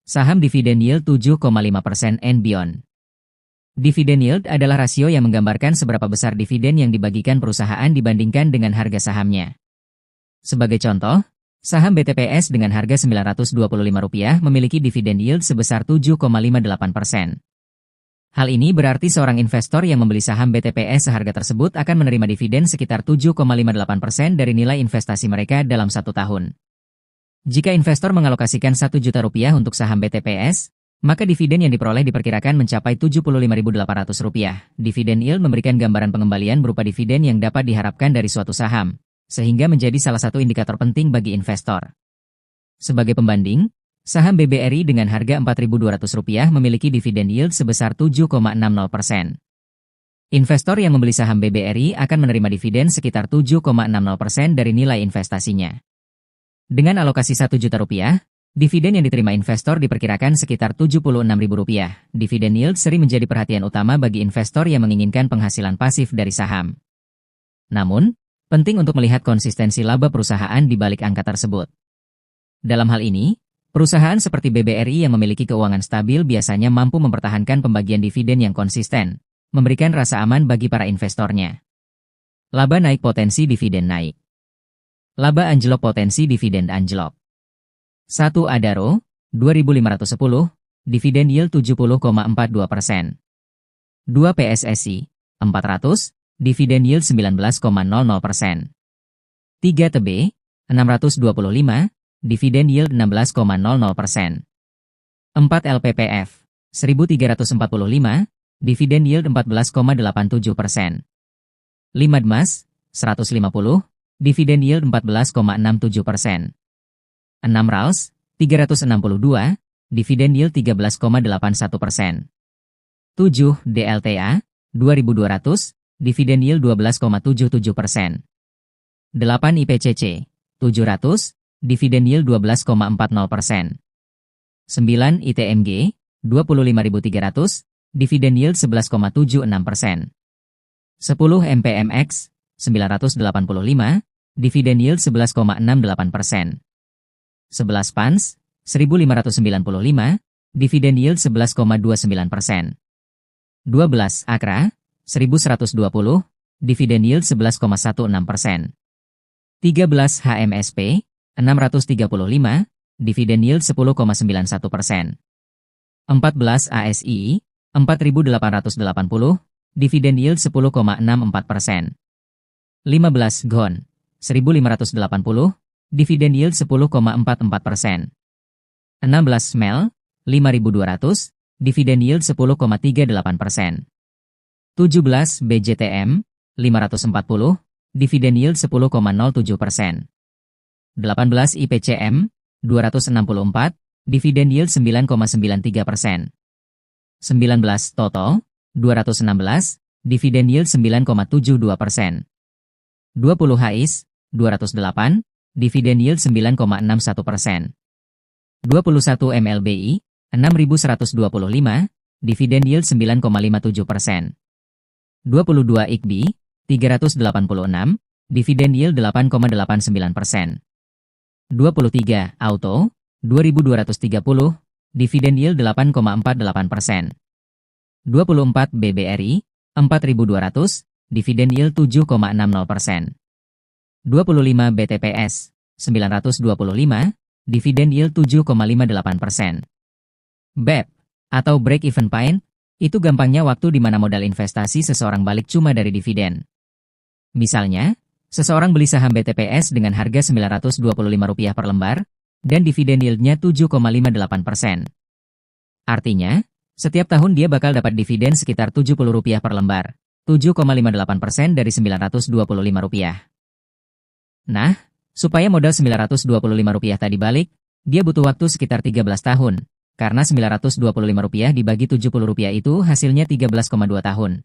Saham dividend yield 7,5% and beyond. Dividend yield adalah rasio yang menggambarkan seberapa besar dividen yang dibagikan perusahaan dibandingkan dengan harga sahamnya. Sebagai contoh, saham BTPS dengan harga Rp925 memiliki dividen yield sebesar 7,58%. Hal ini berarti seorang investor yang membeli saham BTPS seharga tersebut akan menerima dividen sekitar 7,58% dari nilai investasi mereka dalam 1 tahun. Jika investor mengalokasikan Rp1 juta untuk saham BTPS, maka dividen yang diperoleh diperkirakan mencapai Rp75.800. Dividen yield memberikan gambaran pengembalian berupa dividen yang dapat diharapkan dari suatu saham, sehingga menjadi salah satu indikator penting bagi investor. Sebagai pembanding, saham BBRI dengan harga Rp4.200 memiliki dividen yield sebesar 7,60%. Investor yang membeli saham BBRI akan menerima dividen sekitar 7,60% dari nilai investasinya. Dengan alokasi Rp1 juta, dividen yang diterima investor diperkirakan sekitar Rp76.000. Dividen yield sering menjadi perhatian utama bagi investor yang menginginkan penghasilan pasif dari saham. Namun, penting untuk melihat konsistensi laba perusahaan di balik angka tersebut. Dalam hal ini, perusahaan seperti BBRI yang memiliki keuangan stabil biasanya mampu mempertahankan pembagian dividen yang konsisten, memberikan rasa aman bagi para investornya. Laba naik potensi dividen naik. Laba anjlok potensi dividen anjlok. 1 Adaro, 2.510, dividen yield 70,42%. 2 PSSI, 400, dividen yield 19,00%. 3 TB, 625, dividen yield 16,00%. 4 LPPF, 1345, dividen yield 14,87%. 5 DMAS, 150, dividen yield 14,67%. 6 RALS, 362, dividen yield 13,81%. 7 DLTA, 2.200, dividen yield 12,77%. 8 IPCC, 700, dividen yield 12,40%. 9 ITMG, 25.300, dividen yield 11,76%. 10 MPMX, 985, dividen yield 11,68%. 11 PANS, 1.595, dividen yield 11,29%. 12 AKRA, 1.120, dividen yield 11,16%. 13 HMSP, 635, dividen yield 10,91%. 14 ASI, 4.880, dividen yield 10,64%. 15 GON, 1.580, dividen yield 10,44%. 16 MEL, 5.200, dividen yield 10,38%. 17 BJTM, 540, dividen yield 10,07%. 18 IPCM, 264, dividen yield 9,93%. 19 TOTO, 216, dividen yield 9,72%. 20 HIS, 208, dividen yield 9,61%. 21 MLBI, 6.125, dividen yield 9,57%. 22 IKBI, 386, dividen yield 8,89%. 23 Auto, 2.230, dividen yield 8,48%. 24 BBRI, 4.200, dividen yield 7,60%. 25 BTPS, 925, dividen yield 7,58%. BEP, atau break-even point, itu gampangnya waktu di mana modal investasi seseorang balik cuma dari dividen. Misalnya, seseorang beli saham BTPS dengan harga Rp925 per lembar, dan dividen yieldnya 7,58%. Artinya, setiap tahun dia bakal dapat dividen sekitar Rp70 per lembar, 7,58% dari Rp925. Nah, supaya modal Rp925 tadi balik, dia butuh waktu sekitar 13 tahun, karena Rp925 dibagi Rp70 itu hasilnya 13,2 tahun.